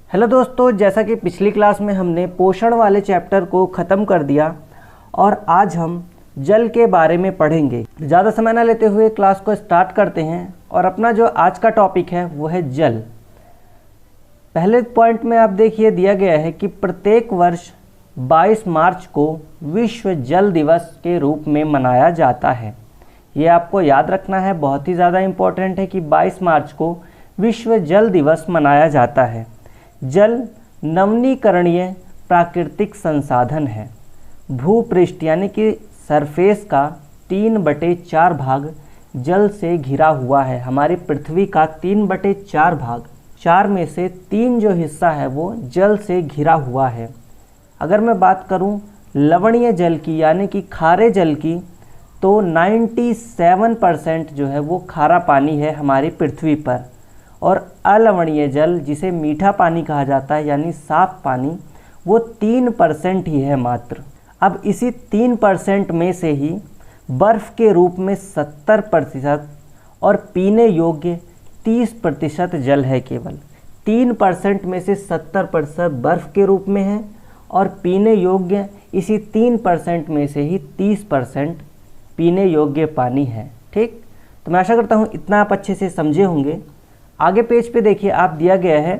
Hello दोस्तों, जैसा कि पिछली क्लास में हमने पोषण वाले चैप्टर को ख़त्म कर दिया और आज हम जल के बारे में पढ़ेंगे। ज़्यादा समय न लेते हुए क्लास को स्टार्ट करते हैं और अपना जो आज का टॉपिक है वो है जल। पहले पॉइंट में आप देखिए दिया गया है कि प्रत्येक वर्ष 22 मार्च को विश्व जल दिवस के रूप में मनाया जाता है। ये आपको याद रखना है, बहुत ही ज़्यादा इम्पोर्टेंट है कि 22 मार्च को विश्व जल दिवस मनाया जाता है। जल नवीकरणीय प्राकृतिक संसाधन है। भूपृष्ठ यानी कि सरफेस का 3/4 भाग जल से घिरा हुआ है। हमारी पृथ्वी का 3/4 भाग, 4 में से 3 जो हिस्सा है वो जल से घिरा हुआ है। अगर मैं बात करूं लवणीय जल की यानी कि खारे जल की, तो 97% जो है वो खारा पानी है हमारी पृथ्वी पर, और अलवणीय जल जिसे मीठा पानी कहा जाता है यानी साफ पानी, वो 3% ही है मात्र। अब इसी 3% में से ही बर्फ़ के रूप में 70% और पीने योग्य 30% जल है। केवल 3% में से 70% बर्फ़ के रूप में है और पीने योग्य इसी 3% में से ही 30% पीने योग्य पानी है। ठीक, तो मैं आशा करता हूँ इतना आप अच्छे से समझे होंगे। आगे पेज पे देखिए, आप दिया गया है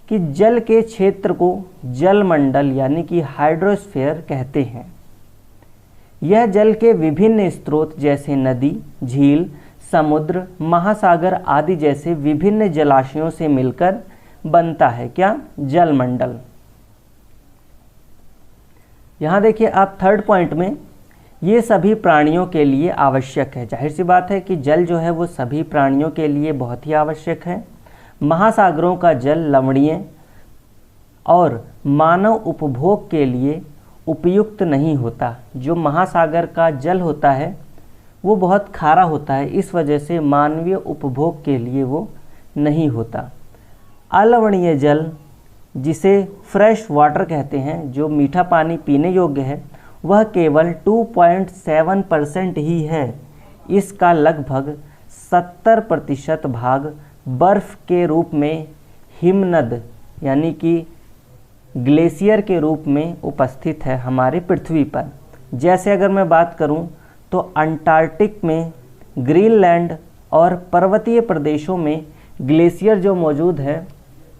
कि जल के क्षेत्र को जलमंडल यानी कि हाइड्रोस्फीयर कहते हैं। यह जल के विभिन्न स्रोत जैसे नदी, झील, समुद्र, महासागर आदि जैसे विभिन्न जलाशयों से मिलकर बनता है। क्या? जलमंडल। यहाँ देखिए आप थर्ड पॉइंट में, ये सभी प्राणियों के लिए आवश्यक है। जाहिर सी बात है कि जल जो है वो सभी प्राणियों के लिए बहुत ही आवश्यक है। महासागरों का जल लवणीय और मानव उपभोग के लिए उपयुक्त नहीं होता। जो महासागर का जल होता है वो बहुत खारा होता है, इस वजह से मानवीय उपभोग के लिए वो नहीं होता। अलवणीय जल जिसे फ्रेश वाटर कहते हैं, जो मीठा पानी पीने योग्य है, वह केवल 2.7% ही है। इसका लगभग 70% भाग बर्फ़ के रूप में हिमनद यानी कि ग्लेशियर के रूप में उपस्थित है हमारी पृथ्वी पर। जैसे अगर मैं बात करूं तो अंटार्कटिक में, ग्रीनलैंड और पर्वतीय प्रदेशों में ग्लेशियर जो मौजूद है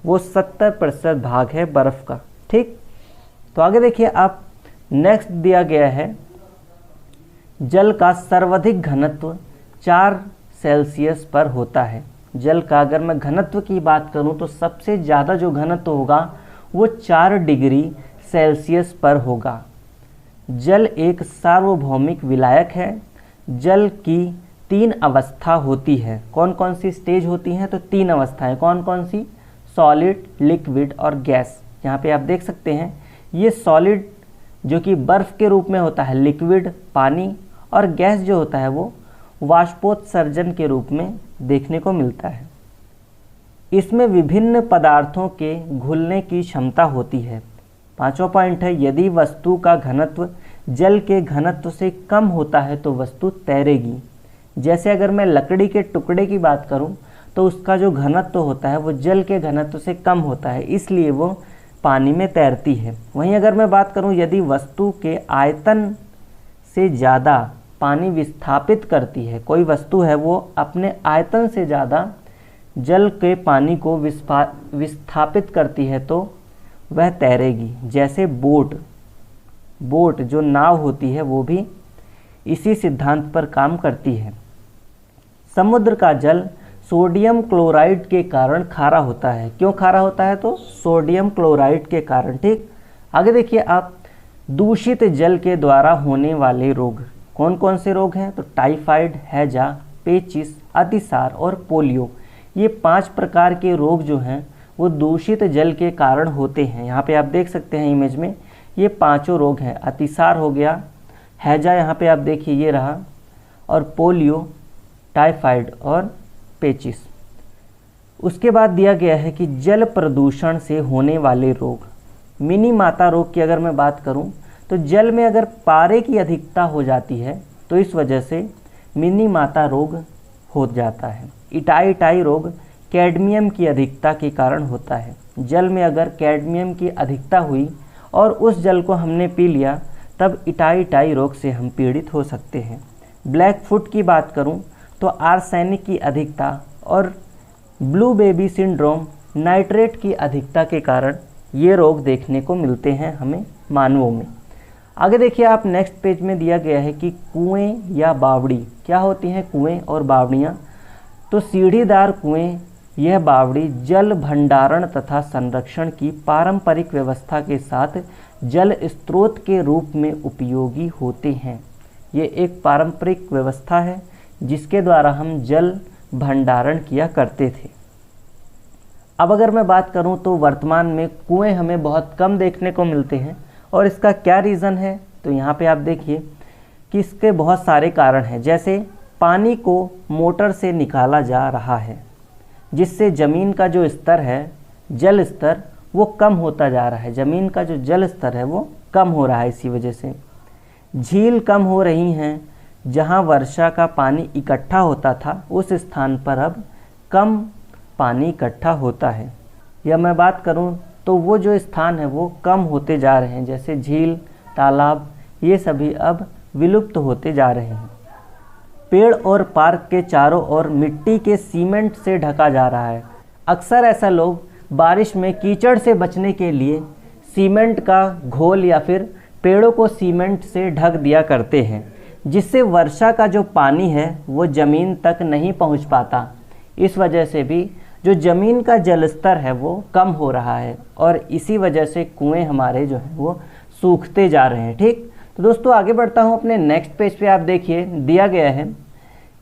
वो 70% भाग है बर्फ़ का। ठीक, तो आगे देखिए आप, नेक्स्ट दिया गया है जल का सर्वाधिक घनत्व 4 सेल्सियस पर होता है। जल का अगर मैं घनत्व की बात करूं तो सबसे ज़्यादा जो घनत्व होगा वो 4 डिग्री सेल्सियस पर होगा। जल एक सार्वभौमिक विलायक है। जल की 3 अवस्था होती है। कौन कौन सी स्टेज होती हैं? तो 3 अवस्थाएं। कौन कौन सी? सॉलिड, लिक्विड और गैस। यहाँ पे आप देख सकते हैं ये सॉलिड जो कि बर्फ़ के रूप में होता है, लिक्विड पानी, और गैस जो होता है वो वाष्पोत्सर्जन के रूप में देखने को मिलता है। इसमें विभिन्न पदार्थों के घुलने की क्षमता होती है। 5वां पॉइंट है, यदि वस्तु का घनत्व जल के घनत्व से कम होता है तो वस्तु तैरेगी। जैसे अगर मैं लकड़ी के टुकड़े की बात करूं तो उसका जो घनत्व होता है वो जल के घनत्व से कम होता है, इसलिए वो पानी में तैरती है। वहीं अगर मैं बात करूं, यदि वस्तु के आयतन से ज़्यादा पानी विस्थापित करती है, कोई वस्तु है वो अपने आयतन से ज़्यादा जल के पानी को विस्थापित करती है तो वह तैरेगी। जैसे बोट जो नाव होती है वो भी इसी सिद्धांत पर काम करती है। समुद्र का जल सोडियम क्लोराइड के कारण खारा होता है। क्यों खारा होता है? तो सोडियम क्लोराइड के कारण। ठीक, आगे देखिए आप, दूषित जल के द्वारा होने वाले रोग कौन कौन से रोग हैं? तो टाइफाइड, हैजा, पेचिस, अतिसार और पोलियो। ये 5 प्रकार के रोग जो हैं वो दूषित जल के कारण होते हैं। यहाँ पे आप देख सकते हैं इमेज में, ये 5 रोग हैं। अतिसार हो गया, हैजा यहाँ पे आप देखिए ये रहा, और पोलियो, टाइफाइड और पेचिस। उसके बाद दिया गया है कि जल प्रदूषण से होने वाले रोग। मिनी माता रोग की अगर मैं बात करूं तो जल में अगर पारे की अधिकता हो जाती है तो इस वजह से मिनी माता रोग हो जाता है। इटाई रोग कैडमियम की अधिकता के कारण होता है। जल में अगर कैडमियम की अधिकता हुई और उस जल को हमने पी लिया तब इटाई रोग से हम पीड़ित हो सकते हैं। ब्लैक फुट की बात करूं तो आर्सेनिक की अधिकता और ब्लू बेबी सिंड्रोम नाइट्रेट की अधिकता के कारण ये रोग देखने को मिलते हैं हमें मानवों में। आगे देखिए आप नेक्स्ट पेज में दिया गया है कि कुएं या बावड़ी क्या होती हैं। कुएं और बावड़ियाँ, तो सीढ़ीदार कुएं यह बावड़ी जल भंडारण तथा संरक्षण की पारंपरिक व्यवस्था के साथ जल स्रोत के रूप में उपयोगी होते हैं। ये एक पारंपरिक व्यवस्था है जिसके द्वारा हम जल भंडारण किया करते थे। अब अगर मैं बात करूं तो वर्तमान में कुएं हमें बहुत कम देखने को मिलते हैं और इसका क्या रीज़न है, तो यहाँ पे आप देखिए कि इसके बहुत सारे कारण हैं। जैसे पानी को मोटर से निकाला जा रहा है जिससे ज़मीन का जो स्तर है, जल स्तर, वो कम होता जा रहा है। ज़मीन का जो जल स्तर है वो कम हो रहा है। इसी वजह से झील कम हो रही हैं। जहाँ वर्षा का पानी इकट्ठा होता था उस स्थान पर अब कम पानी इकट्ठा होता है। या मैं बात करूं तो वो जो स्थान है वो कम होते जा रहे हैं, जैसे झील, तालाब, ये सभी अब विलुप्त होते जा रहे हैं। पेड़ और पार्क के चारों ओर मिट्टी के सीमेंट से ढका जा रहा है। अक्सर ऐसा लोग बारिश में कीचड़ से बचने के लिए सीमेंट का घोल या फिर पेड़ों को सीमेंट से ढक दिया करते हैं, जिससे वर्षा का जो पानी है वो ज़मीन तक नहीं पहुंच पाता। इस वजह से भी जो ज़मीन का जल स्तर है वो कम हो रहा है और इसी वजह से कुएं हमारे जो है वो सूखते जा रहे हैं। ठीक, तो दोस्तों आगे बढ़ता हूं अपने नेक्स्ट पेज पे। आप देखिए दिया गया है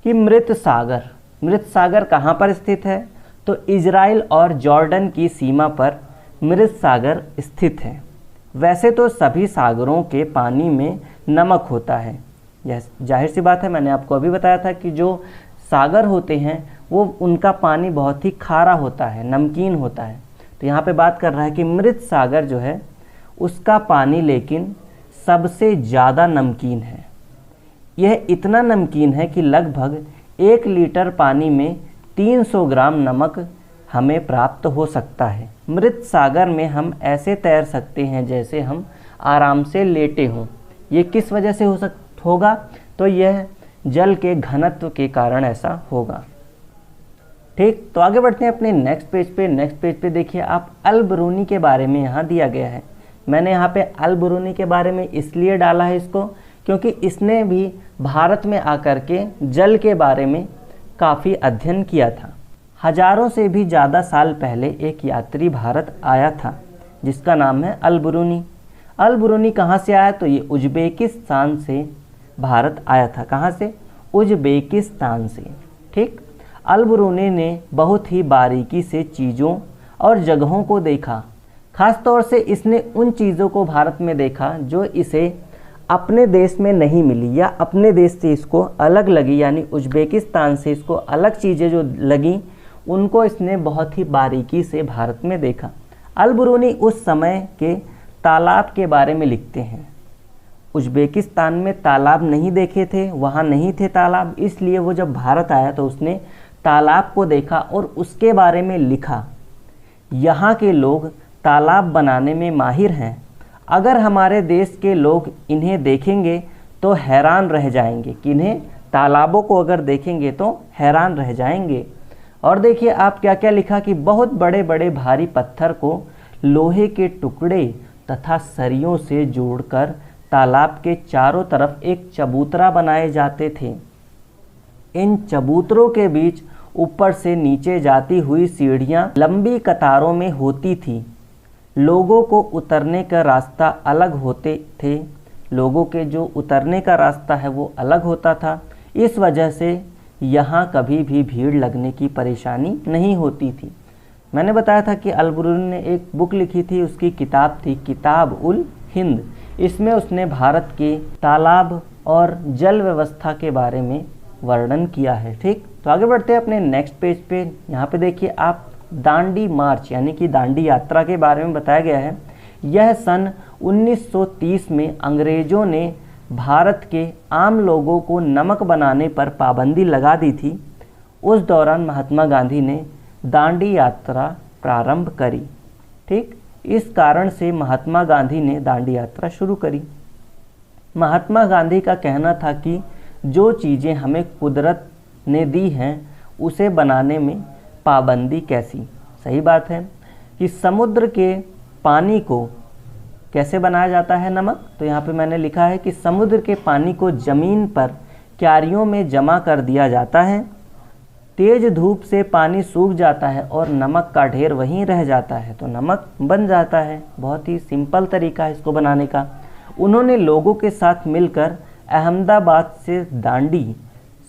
कि मृत सागर कहाँ पर स्थित है, तो इजराइल और जॉर्डन की सीमा पर मृत सागर स्थित है। वैसे तो सभी सागरों के पानी में नमक होता है, यह जाहिर सी बात है। मैंने आपको अभी बताया था कि जो सागर होते हैं वो उनका पानी बहुत ही खारा होता है, नमकीन होता है। तो यहाँ पे बात कर रहा है कि मृत सागर जो है उसका पानी लेकिन सबसे ज़्यादा नमकीन है। यह इतना नमकीन है कि लगभग 1 लीटर पानी में 300 ग्राम नमक हमें प्राप्त हो सकता है। मृत सागर में हम ऐसे तैर सकते हैं जैसे हम आराम से लेटे हों। ये किस वजह से होगा, तो यह जल के घनत्व के कारण ऐसा होगा। ठीक, तो आगे बढ़ते हैं अपने नेक्स्ट पेज पे देखिए आप अल-बरूनी के बारे में यहाँ दिया गया है। मैंने यहाँ पे अल-बरूनी के बारे में इसलिए डाला है इसको क्योंकि इसने भी भारत में आकर के जल के बारे में काफ़ी अध्ययन किया था। हजारों से भी ज़्यादा साल पहले एक यात्री भारत आया था जिसका नाम है अल-बरूनी। अल-बरूनी कहाँ से आया, तो ये उज़्बेकिस्तान से भारत आया था। कहाँ से, उज़्बेकिस्तान से। ठीक, अल-बरूनी ने बहुत ही बारीकी से चीज़ों और जगहों को देखा। ख़ास तौर से इसने उन चीज़ों को भारत में देखा जो इसे अपने देश में नहीं मिली या अपने देश से इसको अलग लगी, यानी उज़्बेकिस्तान से इसको अलग चीज़ें जो लगी उनको इसने बहुत ही बारीकी से भारत में देखा। अल-बरूनी उस समय के तालाब के बारे में लिखते हैं। उज़्बेकिस्तान में तालाब नहीं देखे थे, वहाँ नहीं थे तालाब, इसलिए वो जब भारत आया तो उसने तालाब को देखा और उसके बारे में लिखा। यहाँ के लोग तालाब बनाने में माहिर हैं। अगर हमारे देश के लोग इन्हें देखेंगे तो हैरान रह जाएंगे, कि इन्हें तालाबों को अगर देखेंगे तो हैरान रह जाएंगे। और देखिए आप क्या क्या लिखा कि बहुत बड़े बड़े भारी पत्थर को लोहे के टुकड़े तथा सरियों से जोड़कर तालाब के चारों तरफ एक चबूतरा बनाए जाते थे। इन चबूतरों के बीच ऊपर से नीचे जाती हुई सीढ़ियां लंबी कतारों में होती थी। लोगों को उतरने का रास्ता अलग होते थे। लोगों के जो उतरने का रास्ता है वो अलग होता था। इस वजह से यहाँ कभी भी भीड़ लगने की परेशानी नहीं होती थी। मैंने बताया था कि अल-बरूनी ने एक बुक लिखी थी, उसकी किताब थी किताब उल हिंद। इसमें उसने भारत के तालाब और जल व्यवस्था के बारे में वर्णन किया है। ठीक, तो आगे बढ़ते हैं अपने नेक्स्ट पेज पे। यहाँ पे देखिए आप दांडी मार्च यानी कि दांडी यात्रा के बारे में बताया गया है। यह सन 1930 में अंग्रेज़ों ने भारत के आम लोगों को नमक बनाने पर पाबंदी लगा दी थी। उस दौरान महात्मा गांधी ने दांडी यात्रा प्रारंभ करी। ठीक, इस कारण से महात्मा गांधी ने दांडी यात्रा शुरू करी। महात्मा गांधी का कहना था कि जो चीज़ें हमें कुदरत ने दी हैं उसे बनाने में पाबंदी कैसी। सही बात है कि समुद्र के पानी को कैसे बनाया जाता है, नमक। तो यहाँ पे मैंने लिखा है कि समुद्र के पानी को ज़मीन पर क्यारियों में जमा कर दिया जाता है, तेज धूप से पानी सूख जाता है और नमक का ढेर वहीं रह जाता है, तो नमक बन जाता है। बहुत ही सिंपल तरीका है इसको बनाने का। उन्होंने लोगों के साथ मिलकर अहमदाबाद से दांडी,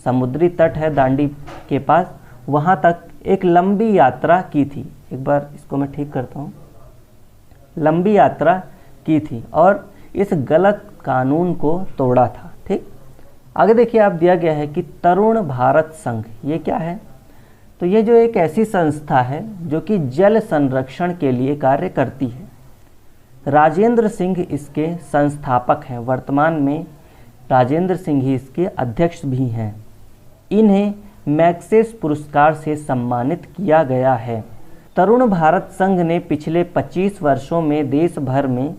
समुद्री तट है दांडी के पास, वहाँ तक एक लंबी यात्रा की थी। एक बार इसको मैं ठीक करता हूँ, लंबी यात्रा की थी और इस गलत कानून को तोड़ा था। ठीक, आगे देखिए आप दिया गया है कि तरुण भारत संघ, ये क्या है। तो ये जो एक ऐसी संस्था है जो कि जल संरक्षण के लिए कार्य करती है। राजेंद्र सिंह इसके संस्थापक हैं, वर्तमान में राजेंद्र सिंह ही इसके अध्यक्ष भी हैं। इन्हें मैग्सेस पुरस्कार से सम्मानित किया गया है। तरुण भारत संघ ने पिछले 25 वर्षों में देश भर में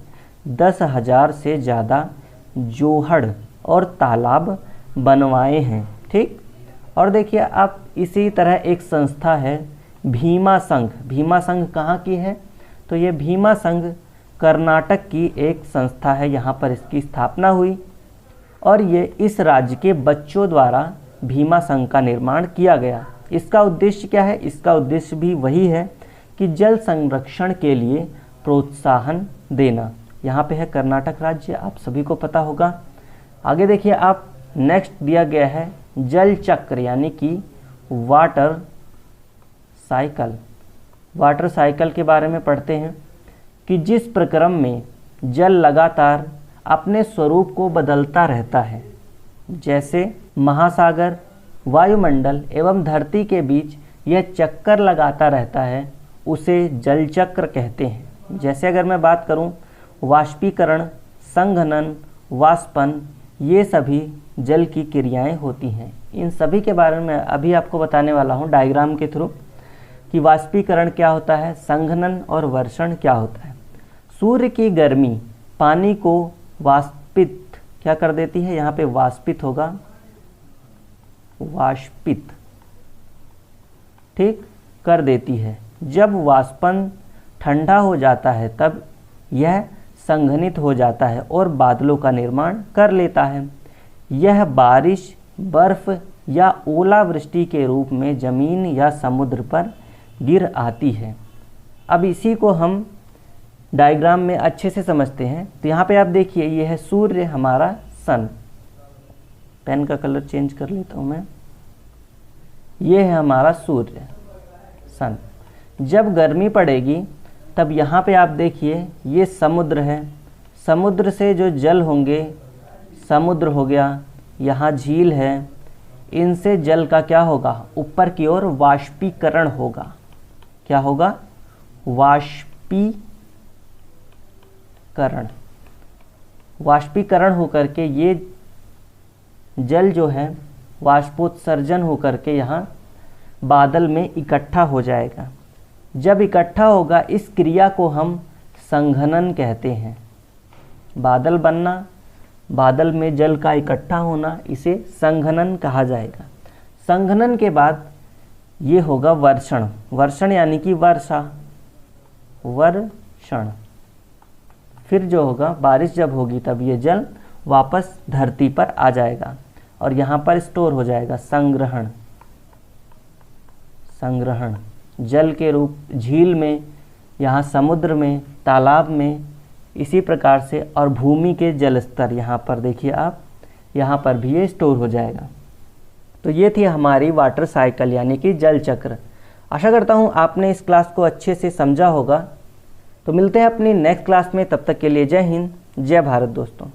10,000 से ज़्यादा जोहड़ और तालाब बनवाए हैं। ठीक, और देखिए आप इसी तरह एक संस्था है भीमा संघ। भीमा संघ कहाँ की है, तो ये भीमा संघ कर्नाटक की एक संस्था है, यहाँ पर इसकी स्थापना हुई और ये इस राज्य के बच्चों द्वारा भीमा संघ का निर्माण किया गया। इसका उद्देश्य क्या है, इसका उद्देश्य भी वही है कि जल संरक्षण के लिए प्रोत्साहन देना। यहाँ पे है कर्नाटक राज्य, आप सभी को पता होगा। आगे देखिए आप, नेक्स्ट दिया गया है जल चक्र यानी कि वाटर साइकिल। वाटर साइकिल के बारे में पढ़ते हैं कि जिस प्रक्रम में जल लगातार अपने स्वरूप को बदलता रहता है, जैसे महासागर, वायुमंडल एवं धरती के बीच यह चक्कर लगाता रहता है, उसे जल चक्र कहते हैं। जैसे अगर मैं बात करूं, वाष्पीकरण, संघनन, वाष्पन, ये सभी जल की क्रियाएं होती हैं। इन सभी के बारे में अभी आपको बताने वाला हूं डायग्राम के थ्रू कि वाष्पीकरण क्या होता है, संघनन और वर्षण क्या होता है। सूर्य की गर्मी पानी को वाष्पित क्या कर देती है, यहाँ पे वाष्पित होगा, वाष्पित, ठीक, कर देती है। जब वाष्पन ठंडा हो जाता है तब यह संघनित हो जाता है और बादलों का निर्माण कर लेता है। यह बारिश, बर्फ या ओलावृष्टि के रूप में जमीन या समुद्र पर गिर आती है। अब इसी को हम डायग्राम में अच्छे से समझते हैं। तो यहाँ पे आप देखिए, ये है सूर्य हमारा सन। पेन का कलर चेंज कर लेता हूँ मैं। ये है हमारा सूर्य सन। जब गर्मी पड़ेगी तब यहाँ पे आप देखिए ये समुद्र है। समुद्र से जो जल होंगे, समुद्र हो गया, यहाँ झील है, इनसे जल का क्या होगा, ऊपर की ओर वाष्पीकरण होगा। क्या होगा, वाष्पीकरण। वाष्पीकरण होकर के ये जल जो है वाष्पोत्सर्जन होकर के यहाँ बादल में इकट्ठा हो जाएगा। जब इकट्ठा होगा, इस क्रिया को हम संघनन कहते हैं। बादल बनना, बादल में जल का इकट्ठा होना, इसे संघनन कहा जाएगा। संघनन के बाद ये होगा वर्षण। वर्षण यानी कि वर्षा, वर्षण। फिर जो होगा, बारिश जब होगी तब ये जल वापस धरती पर आ जाएगा और यहाँ पर स्टोर हो जाएगा। संग्रहण, संग्रहण जल के रूप, झील में, यहाँ समुद्र में, तालाब में, इसी प्रकार से। और भूमि के जल स्तर यहाँ पर देखिए आप, यहाँ पर भी ये स्टोर हो जाएगा। तो ये थी हमारी वाटर साइकिल यानी कि जल चक्र। आशा करता हूँ आपने इस क्लास को अच्छे से समझा होगा। तो मिलते हैं अपनी नेक्स्ट क्लास में, तब तक के लिए जय हिंद, जय भारत दोस्तों।